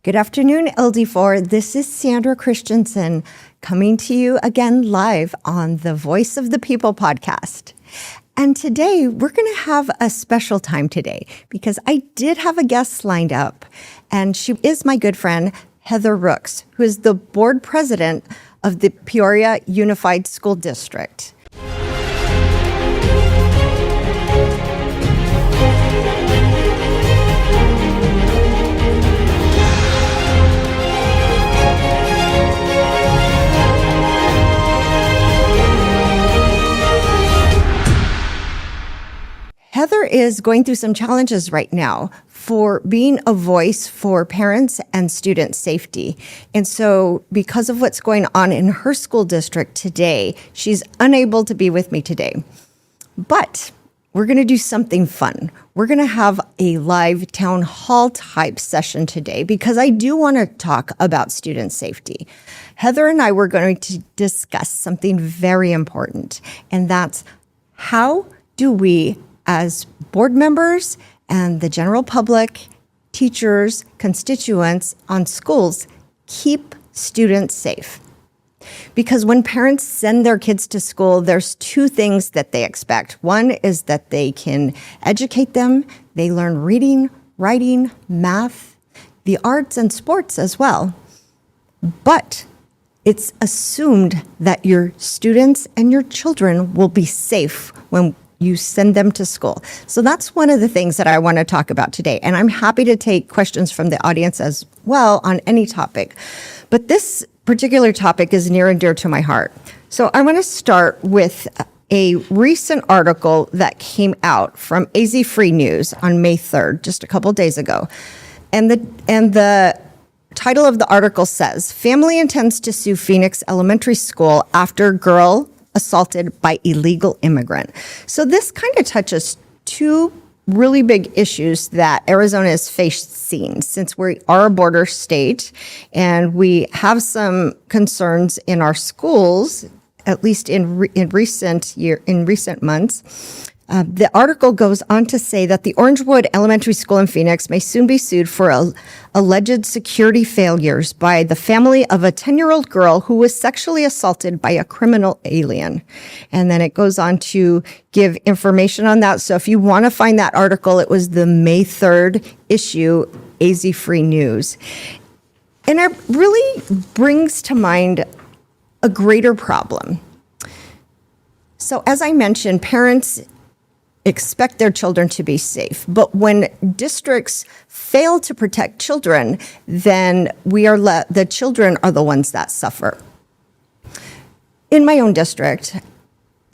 Good afternoon, LD4. This is Sandra Christensen coming to you again live on the Voice of the People podcast. And today we're going to have a special time today because I did have a guest lined up, and she is my good friend, Heather Rooks, who is the board president of the Peoria Unified School District. Heather is going through some challenges right now for being a voice for parents and student safety. And so because of what's going on in her school district today, she's unable to be with me today. But we're going to do something fun. We're going to have a live town hall type session today because I do want to talk about student safety. Heather and I were going to discuss something very important, and that's how do we, as board members and the general public, teachers, constituents on schools, keep students safe. Because when parents send their kids to school, there's two things that they expect. One is that they can educate them. They learn reading, writing, math, the arts and sports as well. But it's assumed that your students and your children will be safe when you send them to school. So that's one of the things that I want to talk about today. And I'm happy to take questions from the audience as well on any topic. But this particular topic is near and dear to my heart. So I want to start with a recent article that came out from AZ Free News on May 3rd, just a couple days ago. And the title of the article says, "Family intends to sue Phoenix Elementary School after girl assaulted by illegal immigrant." So this kind of touches two really big issues that Arizona is facing since we are a border state and we have some concerns in our schools, at least in recent months. The article goes on to say that the Orangewood Elementary School in Phoenix may soon be sued for alleged security failures by the family of a 10-year-old girl who was sexually assaulted by a criminal alien. And then it goes on to give information on that. So if you want to find that article, it was the May 3rd issue, AZ Free News. And it really brings to mind a greater problem. So as I mentioned, parents expect their children to be safe. But when districts fail to protect children, then the children are the ones that suffer. In my own district,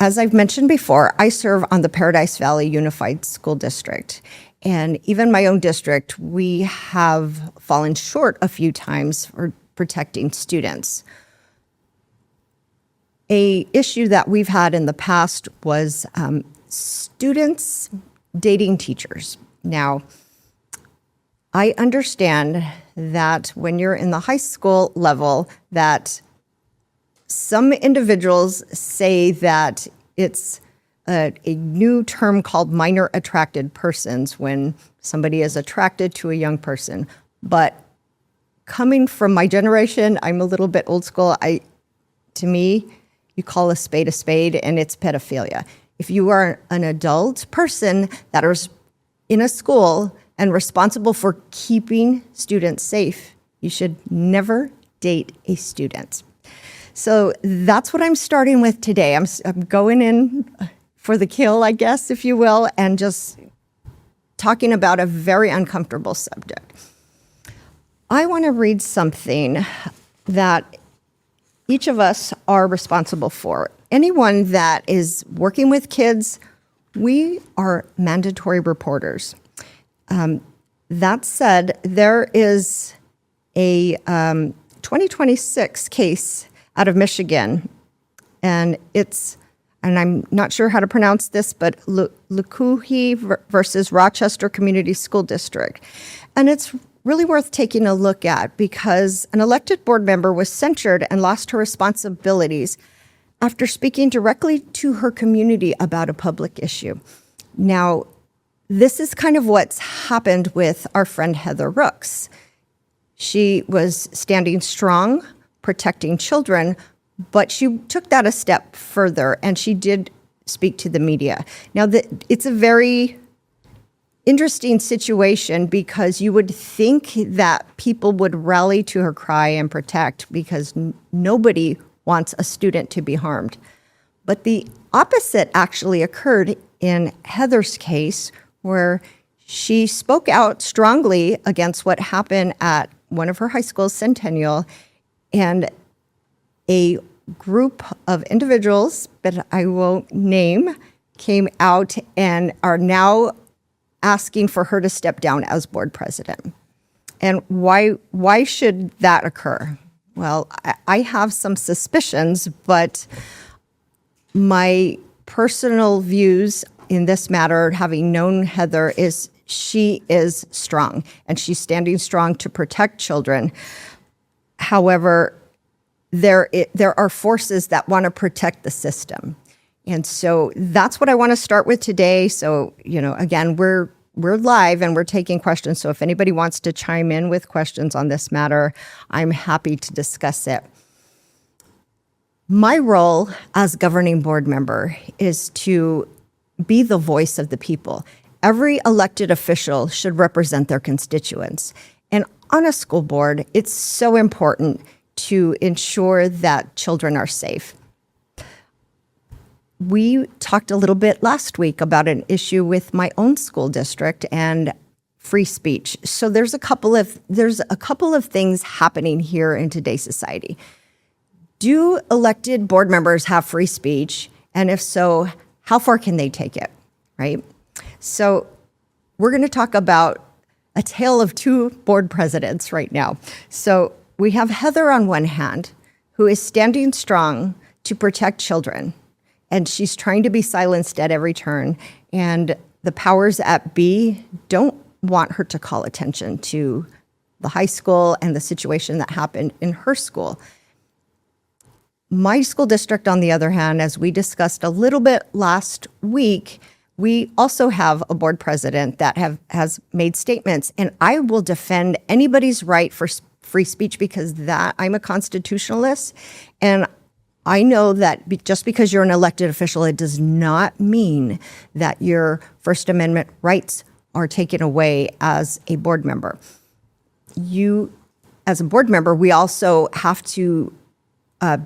as I've mentioned before, I serve on the Paradise Valley Unified School District. And even my own district, we have fallen short a few times for protecting students. An issue that we've had in the past was students dating teachers. Now, I understand that when you're in the high school level, that some individuals say that it's a new term called minor attracted persons when somebody is attracted to a young person. But coming from my generation, I'm a little bit old school. To me, you call a spade, and it's pedophilia. If you are an adult person that is in a school and responsible for keeping students safe, you should never date a student. So that's what I'm starting with today. I'm going in for the kill, I guess, if you will, and just talking about a very uncomfortable subject. I want to read something that each of us are responsible for. Anyone that is working with kids, we are mandatory reporters. That said, there is a 2026 case out of Michigan, and I'm not sure how to pronounce this, but Lukuhi versus Rochester Community School District. And it's really worth taking a look at because an elected board member was censured and lost her responsibilities after speaking directly to her community about a public issue. Now, this is kind of what's happened with our friend Heather Rooks. She was standing strong, protecting children, but she took that a step further, and she did speak to the media. Now, it's a very interesting situation because you would think that people would rally to her cry and protect because nobody wants a student to be harmed. But the opposite actually occurred in Heather's case, where she spoke out strongly against what happened at one of her high schools, Centennial, and a group of individuals that I won't name came out and are now asking for her to step down as board president. And why should that occur? Well, I have some suspicions, but my personal views in this matter, having known Heather, is she is strong, and she's standing strong to protect children. However, there are forces that want to protect the system. And so that's what I want to start with today. So, again, we're live and we're taking questions. So if anybody wants to chime in with questions on this matter, I'm happy to discuss it. My role as governing board member is to be the voice of the people. Every elected official should represent their constituents. And on a school board, it's so important to ensure that children are safe. We talked a little bit last week about an issue with my own school district and free speech. So there's a couple of things happening here in today's society. Do elected board members have free speech? And if so, how far can they take it, right? So we're going to talk about a tale of two board presidents right now. So we have Heather on one hand, who is standing strong to protect children, and she's trying to be silenced at every turn. And the powers at be don't want her to call attention to the high school and the situation that happened in her school. My school district, on the other hand, as we discussed a little bit last week, we also have a board president that has made statements, and I will defend anybody's right for free speech because I'm a constitutionalist, and I know that just because you're an elected official, it does not mean that your First Amendment rights are taken away as a board member. As a board member, we also have to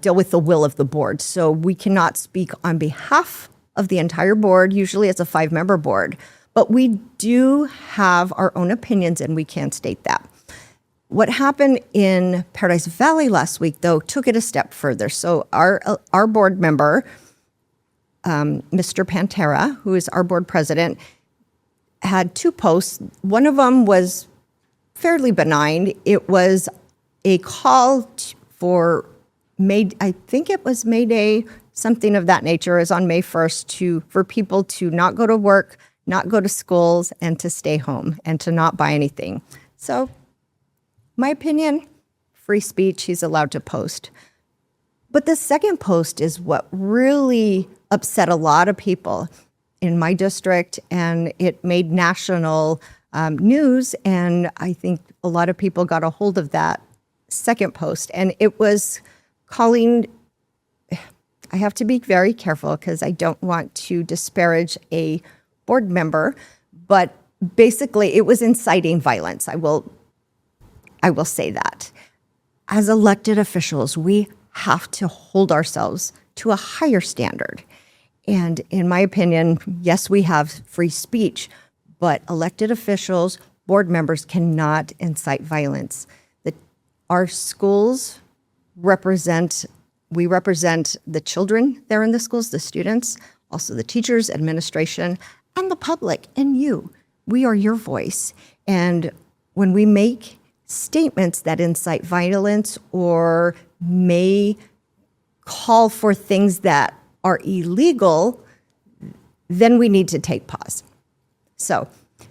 deal with the will of the board. So we cannot speak on behalf of the entire board. Usually it's a 5-member board, but we do have our own opinions and we can state that. What happened in Paradise Valley last week, though, took it a step further. So our board member, Mr. Pantera, who is our board president, had 2 posts. One of them was fairly benign. It was a call I think it was May Day, something of that nature, is on May 1st for people to not go to work, not go to schools, and to stay home and to not buy anything. So, my opinion, free speech, he's allowed to post. But the second post is what really upset a lot of people in my district, and it made national news, and I think a lot of people got a hold of that second post, and it was calling, I have to be very careful because I don't want to disparage a board member, but basically it was inciting violence. I will say that. As elected officials, we have to hold ourselves to a higher standard. And in my opinion, yes, we have free speech, but elected officials, board members cannot incite violence. Our schools represent the children there in the schools, the students, also the teachers, administration, and the public, and you. We are your voice. And when we make statements that incite violence or may call for things that are illegal, then we need to take pause. So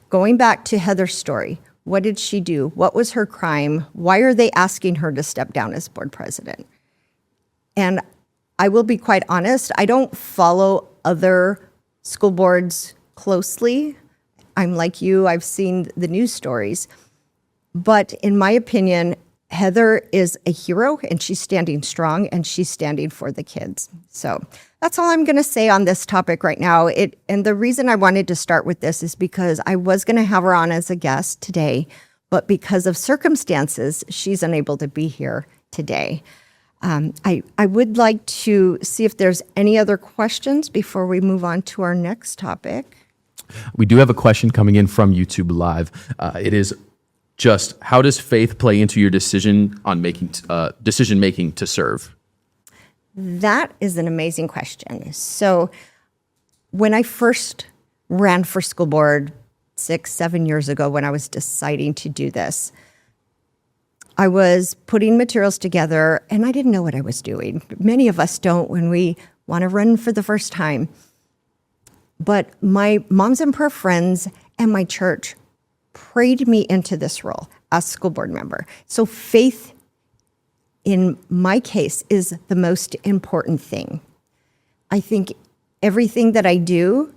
going back to Heather's story, what did she do? What was her crime? Why are they asking her to step down as board president? And I will be quite honest, I don't follow other school boards closely. I'm like you, I've seen the news stories. But in my opinion, Heather is a hero, and she's standing strong, and she's standing for the kids. So that's all I'm going to say on this topic right now. And the reason I wanted to start with this is because I was going to have her on as a guest today, but because of circumstances, she's unable to be here today. I would like to see if there's any other questions before we move on to our next topic. We do have a question coming in from YouTube Live. It is just, how does faith play into your decision making to serve? That is an amazing question. So when I first ran for school board 6-7 years ago, when I was deciding to do this, I was putting materials together and I didn't know what I was doing. Many of us don't when we want to run for the first time. But my Moms in Prayer friends and my church prayed me into this role as school board member. So faith, in my case, is the most important thing. I think everything that I do,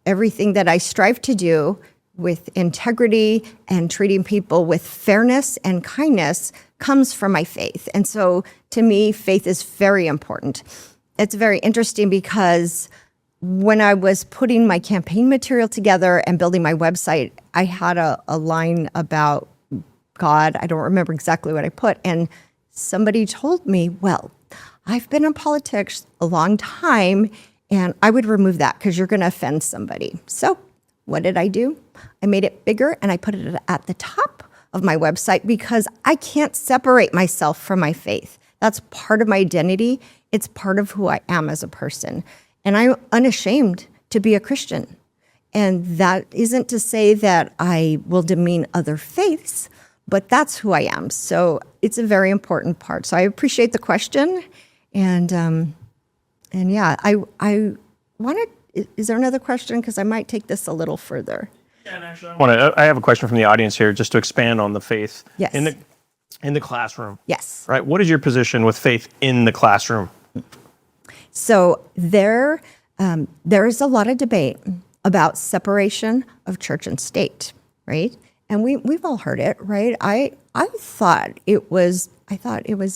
everything that I strive to do with integrity and treating people with fairness and kindness comes from my faith. And so to me, faith is very important. It's very interesting because when I was putting my campaign material together and building my website, I had a line about God. I don't remember exactly what I put. And somebody told me, well, I've been in politics a long time and I would remove that because you're going to offend somebody. So what did I do? I made it bigger and I put it at the top of my website because I can't separate myself from my faith. That's part of my identity. It's part of who I am as a person. And I'm unashamed to be a Christian. And that isn't to say that I will demean other faiths, but that's who I am. So it's a very important part. So I appreciate the question. And yeah, I wanted, is there another question? Because I might take this a little further. Yeah, and actually, I have a question from the audience here, just to expand on the faith. Yes. In the classroom. Yes. Right. What is your position with faith in the classroom? So there is a lot of debate about separation of church and state, right? And we've all heard it, right? I thought it was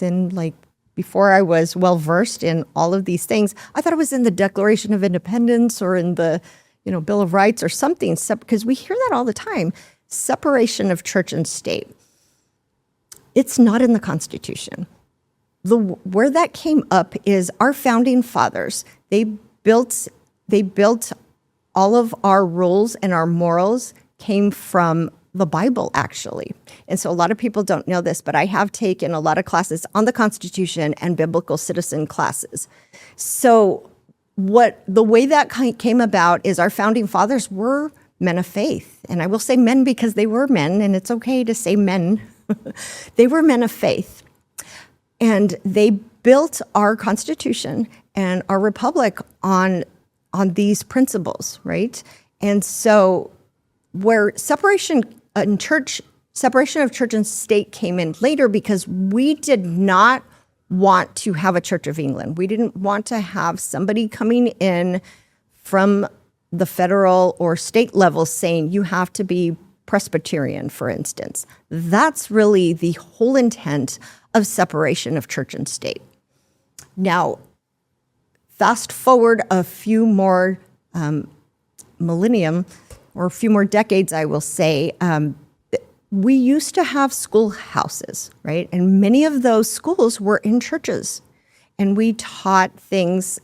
in, like, before I was well versed in all of these things, I thought it was in the Declaration of Independence or in the, Bill of Rights or something, because we hear that all the time, separation of church and state. It's not in the Constitution. Where that came up is our founding fathers. They built all of our rules and our morals came from the Bible, actually. And so a lot of people don't know this, but I have taken a lot of classes on the Constitution and biblical citizen classes. So the way that came about is our founding fathers were men of faith. And I will say men because they were men, and it's okay to say men. They were men of faith. And they built our Constitution and our republic on these principles, right? And so where separation of church and state came in later because we did not want to have a Church of England. We didn't want to have somebody coming in from the federal or state level saying you have to be Presbyterian, for instance. That's really the whole intent of separation of church and state. Now, fast forward a few more millennium or a few more decades, I will say, we used to have schoolhouses, right? And many of those schools were in churches. And we taught things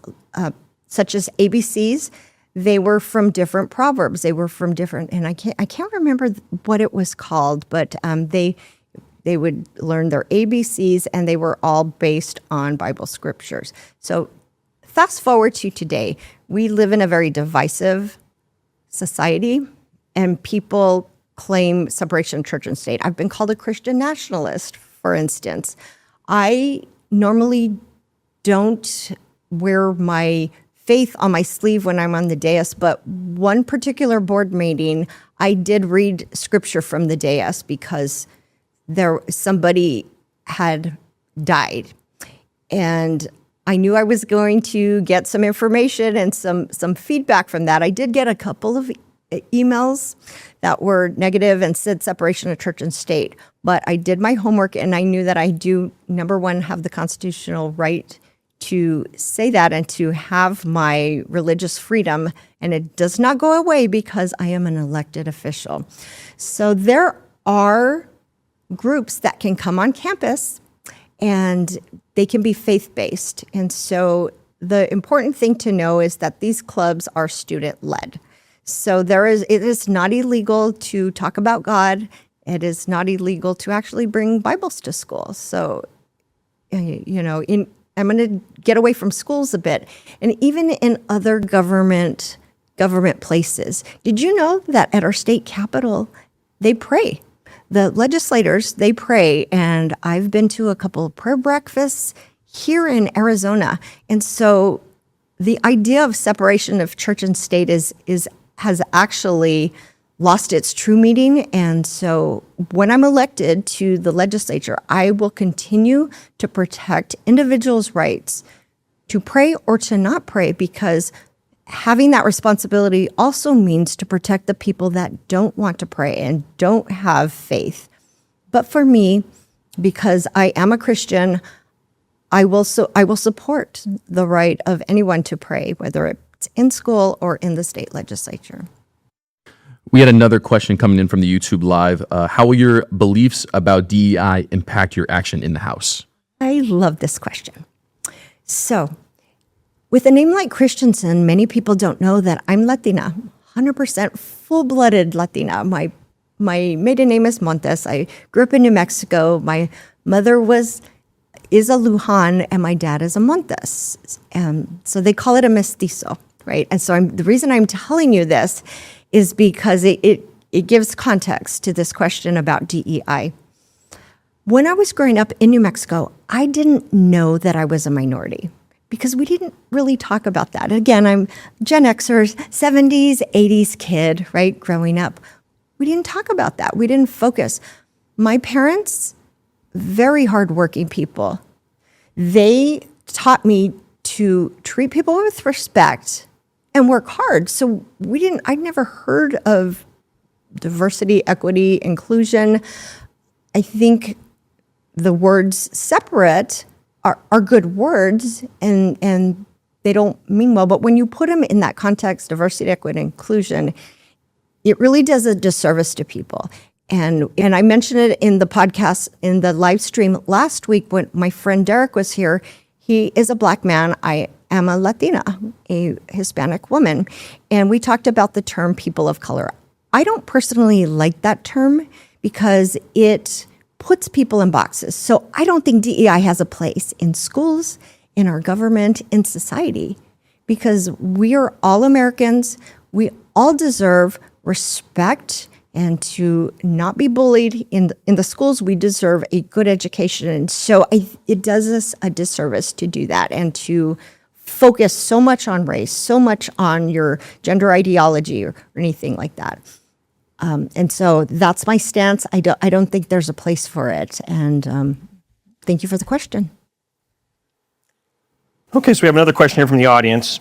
such as ABCs. They were from different proverbs. They were from different, and I can't remember what it was called, but they would learn their ABCs, and they were all based on Bible scriptures. So fast forward to today, we live in a very divisive society, and people claim separation of church and state. I've been called a Christian nationalist, for instance. I normally don't wear my faith on my sleeve when I'm on the dais, but one particular board meeting, I did read scripture from the dais because somebody had died. And I knew I was going to get some information and some feedback from that. I did get a couple of emails that were negative and said separation of church and state. But I did my homework, and I knew that I do, number one, have the constitutional right to say that and to have my religious freedom. And it does not go away because I am an elected official. So there are groups that can come on campus and they can be faith-based. And so the important thing to know is that these clubs are student-led. So it is not illegal to talk about God. It is not illegal to actually bring Bibles to school. So, I'm going to get away from schools a bit. And even in other government places, did you know that at our state capitol, they pray? The legislators, they pray. And I've been to a couple of prayer breakfasts here in Arizona. And so the idea of separation of church and state has actually lost its true meaning. And so when I'm elected to the legislature, I will continue to protect individuals' rights to pray or to not pray, because having that responsibility also means to protect the people that don't want to pray and don't have faith. But for me, because I am a Christian, I will support the right of anyone to pray, whether it's in school or in the state legislature. We had another question coming in from the YouTube Live. How will your beliefs about DEI impact your action in the House? I love this question. So, with a name like Christensen, many people don't know that I'm Latina, 100% full-blooded Latina. My maiden name is Montes. I grew up in New Mexico. My mother is a Lujan, and my dad is a Montes. So they call it a mestizo, right? And so the reason I'm telling you this is because it gives context to this question about DEI. When I was growing up in New Mexico, I didn't know that I was a minority because we didn't really talk about that. Again, I'm Gen Xers, 70s, 80s kid, right, growing up. We didn't talk about that. We didn't focus. My parents, very hardworking people, they taught me to treat people with respect and work hard. So I'd never heard of diversity, equity, inclusion. I think the words separate are good words and they don't mean well, but when you put them in that context, diversity, equity, inclusion, it really does a disservice to people. And I mentioned it in the podcast, in the live stream last week when my friend Derek was here. He is a Black man. I am a Latina, a Hispanic woman. And we talked about the term people of color. I don't personally like that term because it puts people in boxes. So I don't think DEI has a place in schools, in our government, in society, because we are all Americans. We all deserve respect and to not be bullied. In the schools, we deserve a good education. And so it does us a disservice to do that and to focus so much on race, so much on your gender ideology or anything like that. And so that's my stance. I don't think there's a place for it. And thank you for the question. Okay, so we have another question here from the audience.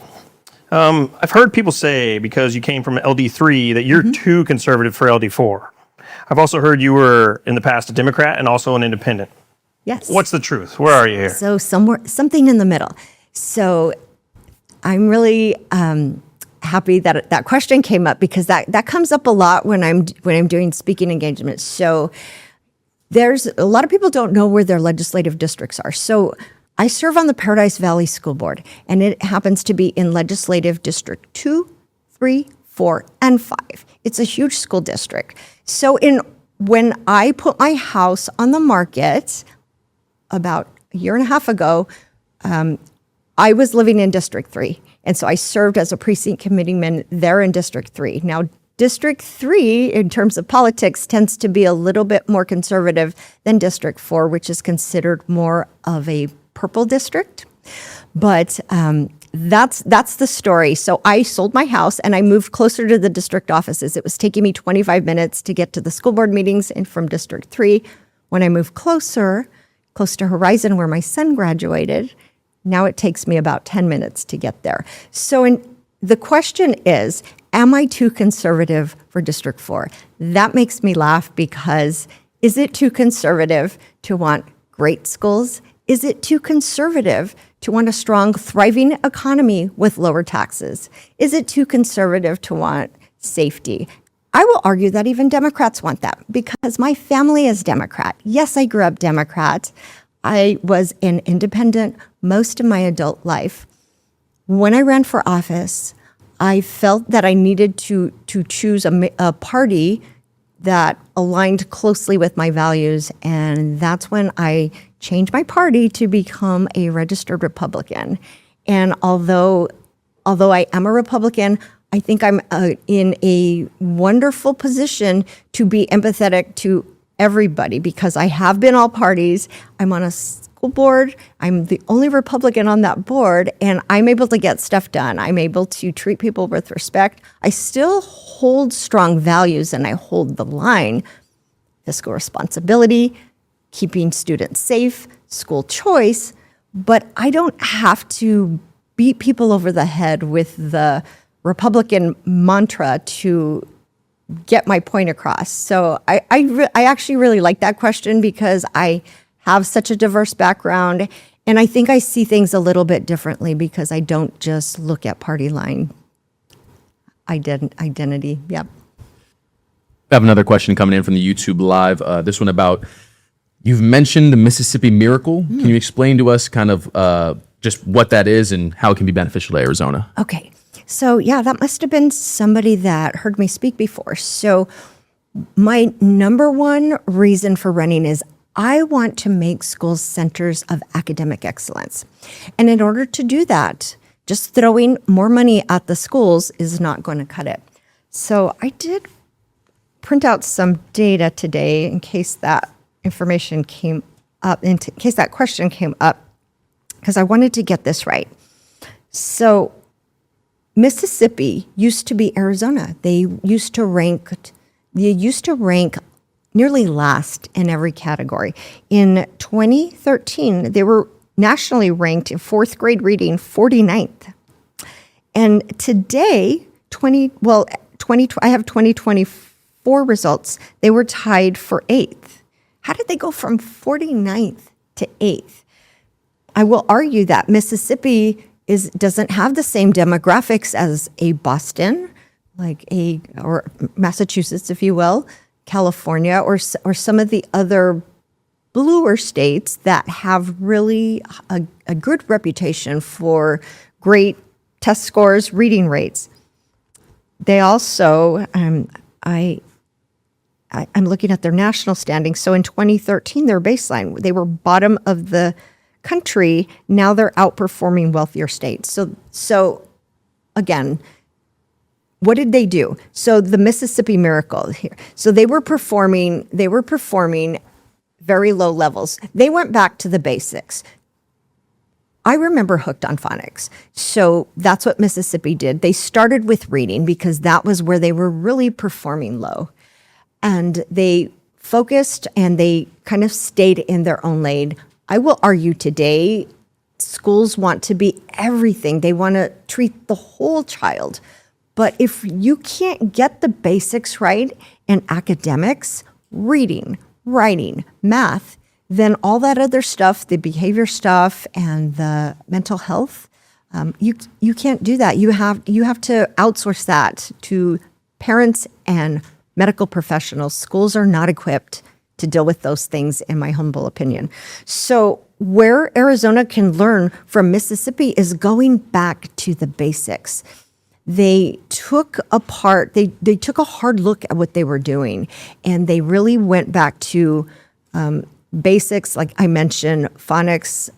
I've heard people say, because you came from LD3, that you're too conservative for LD4. I've also heard you were in the past a Democrat and also an independent. Yes. What's the truth? Where are you here? So something in the middle. So I'm really happy that that question came up because that comes up a lot when I'm doing speaking engagements. So there's a lot of people don't know where their legislative districts are. So I serve on the Paradise Valley School Board, and it happens to be in Legislative District 2, 3, 4, and 5. It's a huge school district. So when I put my house on the market about a year and a half ago, I was living in District 3. And so I served as a precinct committeeman there in District 3. Now, District 3, in terms of politics, tends to be a little bit more conservative than District 4, which is considered more of a purple district. But that's the story. So I sold my house and I moved closer to the district offices. It was taking me 25 minutes to get to the school board meetings and from District 3. When I moved close to Horizon where my son graduated, now it takes me about 10 minutes to get there. So the question is, Am I too conservative for District 4? That makes me laugh because is it too conservative to want great schools? Is it too conservative to want a strong, thriving economy with lower taxes? Is it too conservative to want safety? I will argue that even Democrats want that because my family is Democrat. Yes, I grew up Democrat. I was an independent most of my adult life. When I ran for office, I felt that I needed to choose a party that aligned closely with my values, and that's when I changed my party to become a registered Republican. And although I am a Republican, I think I'm in a wonderful position to be empathetic to everybody because I have been all parties. I'm on a school board. I'm the only Republican on that board, and I'm able to get stuff done. I'm able to treat people with respect. I still hold strong values, and I hold the line: fiscal responsibility, keeping students safe, school choice, but I don't have to beat people over the head with the Republican mantra to get my point across. So I actually really like that question because I have such a diverse background, and I think I see things a little bit differently because I don't just look at party line identity. Yep. I have another question coming in from the YouTube Live. This one about, you've mentioned the Mississippi Miracle. Can you explain to us kind of just what that is and how it can be beneficial to Arizona? Okay. So yeah, that must have been somebody that heard me speak before. So my number one reason for running is I want to make schools centers of academic excellence. And in order to do that, just throwing more money at the schools is not going to cut it. So I did print out some data today in case that information came up, in case that question came up, because I wanted to get this right. So Mississippi used to be Arizona. They used to rank nearly last in every category. In 2013, they were nationally ranked in fourth grade reading 49th. And today, I have 2024 results. They were tied for 8th. How did they go from 49th to 8th? I will argue that Mississippi doesn't have the same demographics as a Boston, or Massachusetts, if you will, California, or some of the other bluer states that have really a good reputation for great test scores, reading rates. They also, I'm looking at their national standings. So in 2013, their baseline, they were bottom of the country. Now they're outperforming wealthier states. So again, what did they do? So the Mississippi Miracle here. So they were performing very low levels. They went back to the basics. I remember Hooked on Phonics. So that's what Mississippi did. They started with reading because that was where they were really performing low. And they focused and they kind of stayed in their own lane. I will argue today, schools want to be everything. They want to treat the whole child. But if you can't get the basics right in academics, reading, writing, math, then all that other stuff, the behavior stuff and the mental health, you can't do that. You have to outsource that to parents and medical professionals. Schools are not equipped to deal with those things, in my humble opinion. So where Arizona can learn from Mississippi is going back to the basics. They took a hard look at what they were doing, and they really went back to basics, like I mentioned, phonics.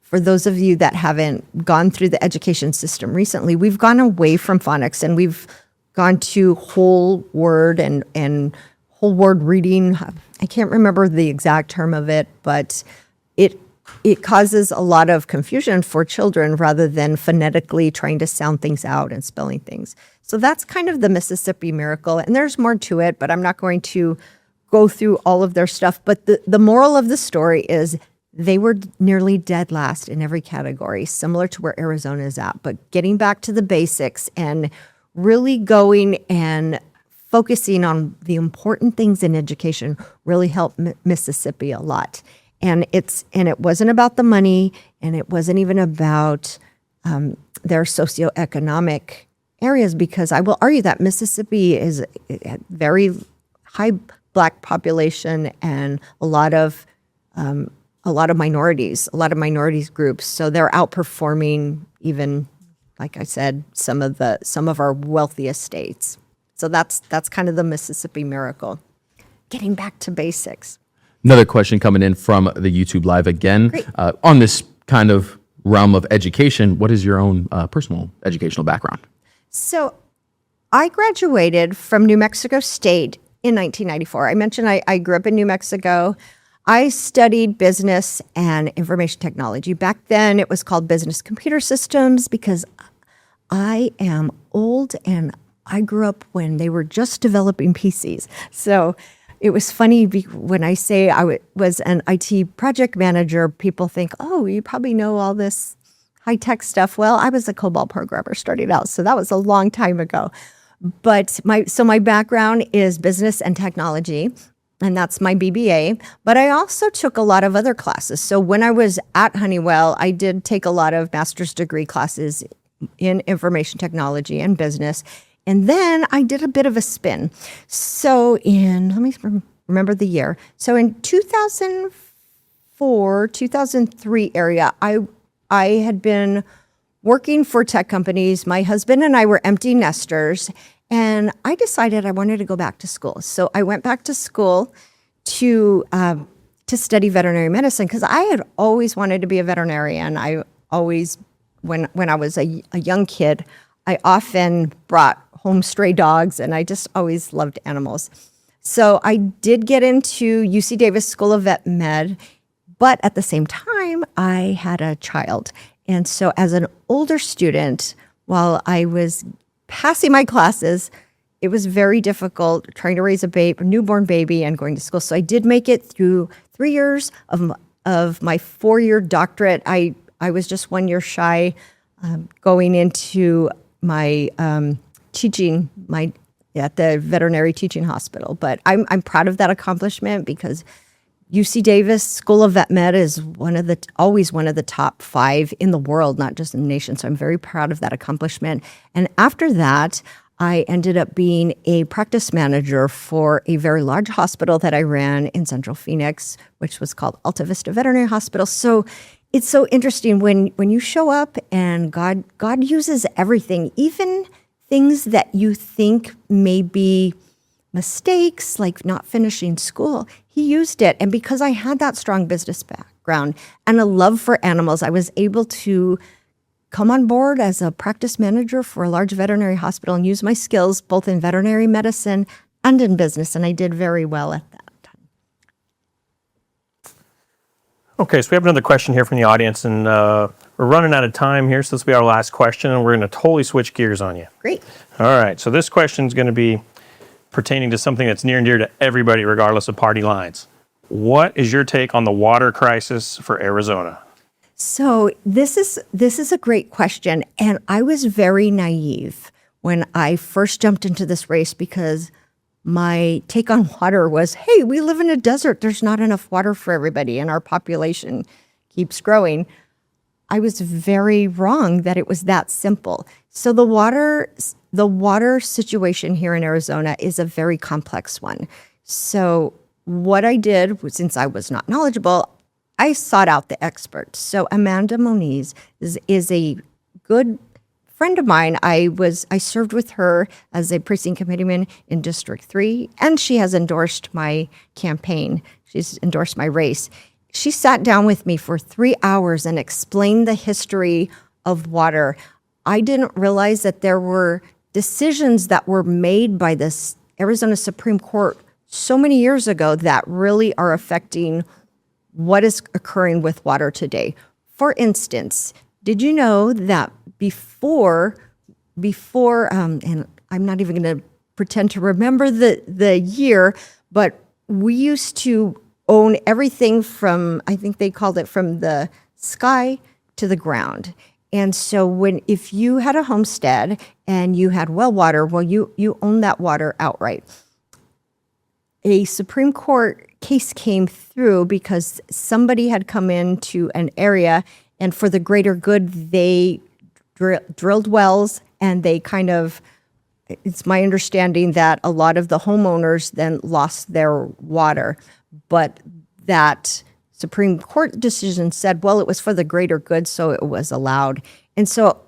For those of you that haven't gone through the education system recently, we've gone away from phonics and we've gone to whole word and whole word reading. I can't remember the exact term of it, but it causes a lot of confusion for children rather than phonetically trying to sound things out and spelling things. So that's kind of the Mississippi Miracle. And there's more to it, but I'm not going to go through all of their stuff. But the moral of the story is they were nearly dead last in every category, similar to where Arizona is at. But getting back to the basics and really going and focusing on the important things in education really helped Mississippi a lot. And it wasn't about the money, and it wasn't even about their socioeconomic areas, because I will argue that Mississippi is a very high Black population and a lot of minorities groups. So they're outperforming even, like I said, some of our wealthiest states. So that's kind of the Mississippi miracle. Getting back to basics. Another question coming in from the YouTube Live again. On this kind of realm of education, what is your own personal educational background? So I graduated from New Mexico State in 1994. I mentioned I grew up in New Mexico. I studied business and information technology. Back then, it was called business computer systems, because I am old and I grew up when they were just developing PCs. So it was funny when I say I was an IT project manager, people think, oh, you probably know all this high-tech stuff. Well, I was a COBOL programmer starting out, so that was a long time ago. But my background is business and technology, and that's my BBA. But I also took a lot of other classes. So when I was at Honeywell, I did take a lot of master's degree classes in information technology and business. And then I did a bit of a spin. So let me remember the year. So in 2004, 2003 area, I had been working for tech companies. My husband and I were empty nesters, and I decided I wanted to go back to school. So I went back to school to study veterinary medicine, because I had always wanted to be a veterinarian. I always, when I was a young kid, I often brought home stray dogs, and I just always loved animals. So I did get into UC Davis School of Vet Med, but at the same time, I had a child. And so as an older student, while I was passing my classes, it was very difficult trying to raise a newborn baby and going to school. So I did make it through 3 years of my 4-year doctorate. I was just 1 year shy going into my teaching at the veterinary teaching hospital. But I'm proud of that accomplishment, because UC Davis School of Vet Med is always one of the top 5 in the world, not just in the nation. So I'm very proud of that accomplishment. And after that, I ended up being a practice manager for a very large hospital that I ran in Central Phoenix, which was called Alta Vista Veterinary Hospital. So it's so interesting when you show up and God uses everything, even things that you think may be mistakes, like not finishing school. He used it. And because I had that strong business background and a love for animals, I was able to come on board as a practice manager for a large veterinary hospital and use my skills both in veterinary medicine and in business. And I did very well at that time. Okay, so we have another question here from the audience, and we're running out of time here, so this will be our last question, and we're going to totally switch gears on you. Great. All right, so this question is going to be pertaining to something that's near and dear to everybody, regardless of party lines. What is your take on the water crisis for Arizona? So this is a great question, and I was very naive when I first jumped into this race, because my take on water was, hey, we live in a desert. There's not enough water for everybody, and our population keeps growing. I was very wrong that it was that simple. So the water situation here in Arizona is a very complex one. So what I did, since I was not knowledgeable, I sought out the experts. So Amanda Moniz is a good friend of mine. I served with her as a precinct committeeman in District 3, and she has endorsed my campaign. She's endorsed my race. She sat down with me for 3 hours and explained the history of water. I didn't realize that there were decisions that were made by this Arizona Supreme Court so many years ago that really are affecting what is occurring with water today. For instance, did you know that before, and I'm not even going to pretend to remember the year, but we used to own everything from, I think they called it from the sky to the ground. And so if you had a homestead and you had well water, well, you own that water outright. A Supreme Court case came through because somebody had come into an area, and for the greater good, they drilled wells, and they it's my understanding that a lot of the homeowners then lost their water. But that Supreme Court decision said, well, it was for the greater good, so it was allowed. And so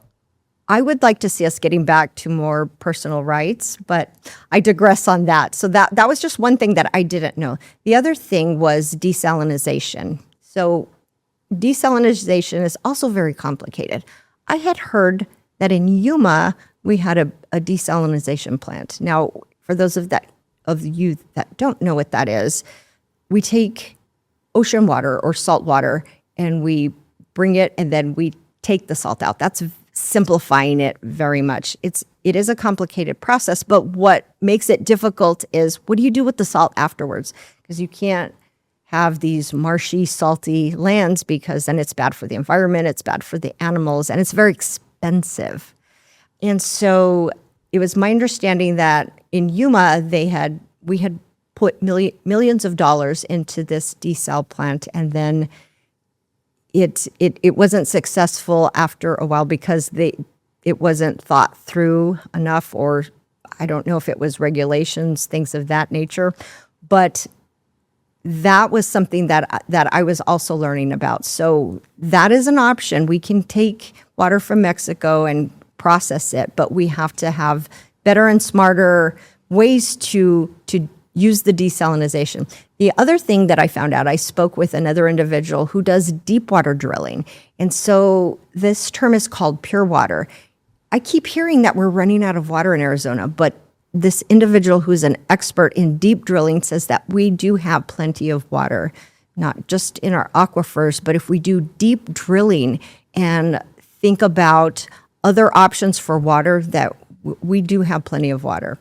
I would like to see us getting back to more personal rights, but I digress on that. So that was just one thing that I didn't know. The other thing was desalination. So desalination is also very complicated. I had heard that in Yuma, we had a desalination plant. Now, for those of you that don't know what that is, we take ocean water or salt water and we bring it, and then we take the salt out. That's simplifying it very much. It is a complicated process, but what makes it difficult is, what do you do with the salt afterwards? Because you can't have these marshy, salty lands, because then it's bad for the environment, it's bad for the animals, and it's very expensive. And so it was my understanding that in Yuma, we had put millions of dollars into this desal plant, and then it wasn't successful after a while because it wasn't thought through enough, or I don't know if it was regulations, things of that nature. But that was something that I was also learning about. So that is an option. We can take water from Mexico and process it, but we have to have better and smarter ways to use the desalination. The other thing that I found out, I spoke with another individual who does deep water drilling. And so this term is called pure water. I keep hearing that we're running out of water in Arizona, but this individual who's an expert in deep drilling says that we do have plenty of water, not just in our aquifers, but if we do deep drilling and think about other options for water, that we do have plenty of water.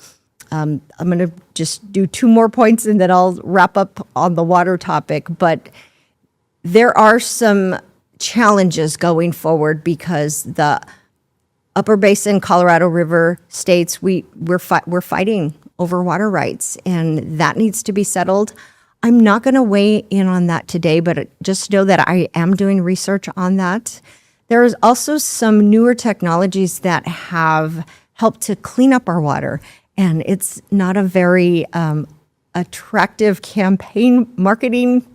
I'm going to just do two more points and then I'll wrap up on the water topic. But there are some challenges going forward because the Upper Basin, Colorado River states, we're fighting over water rights, and that needs to be settled. I'm not going to weigh in on that today, but just know that I am doing research on that. There is also some newer technologies that have helped to clean up our water, and it's not a very attractive campaign marketing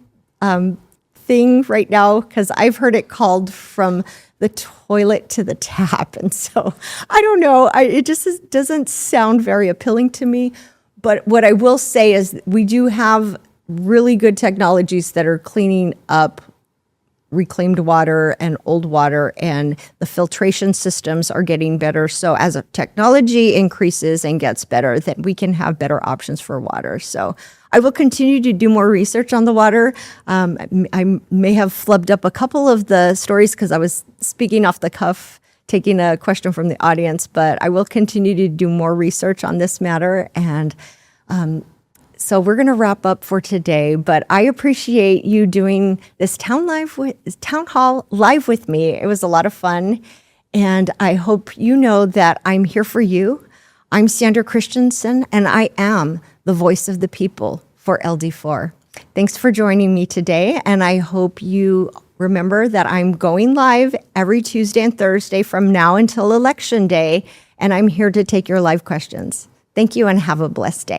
thing right now, because I've heard it called from the toilet to the tap. And so I don't know, it just doesn't sound very appealing to me. But what I will say is we do have really good technologies that are cleaning up reclaimed water and old water, and the filtration systems are getting better. So as technology increases and gets better, then we can have better options for water. So I will continue to do more research on the water. I may have flubbed up a couple of the stories because I was speaking off the cuff, taking a question from the audience, but I will continue to do more research on this matter. And so we're going to wrap up for today, but I appreciate you doing this town hall live with me. It was a lot of fun, and I hope you know that I'm here for you. I'm Sandra Christensen, and I am the voice of the people for LD4. Thanks for joining me today, and I hope you remember that I'm going live every Tuesday and Thursday from now until Election Day, and I'm here to take your live questions. Thank you, and have a blessed day.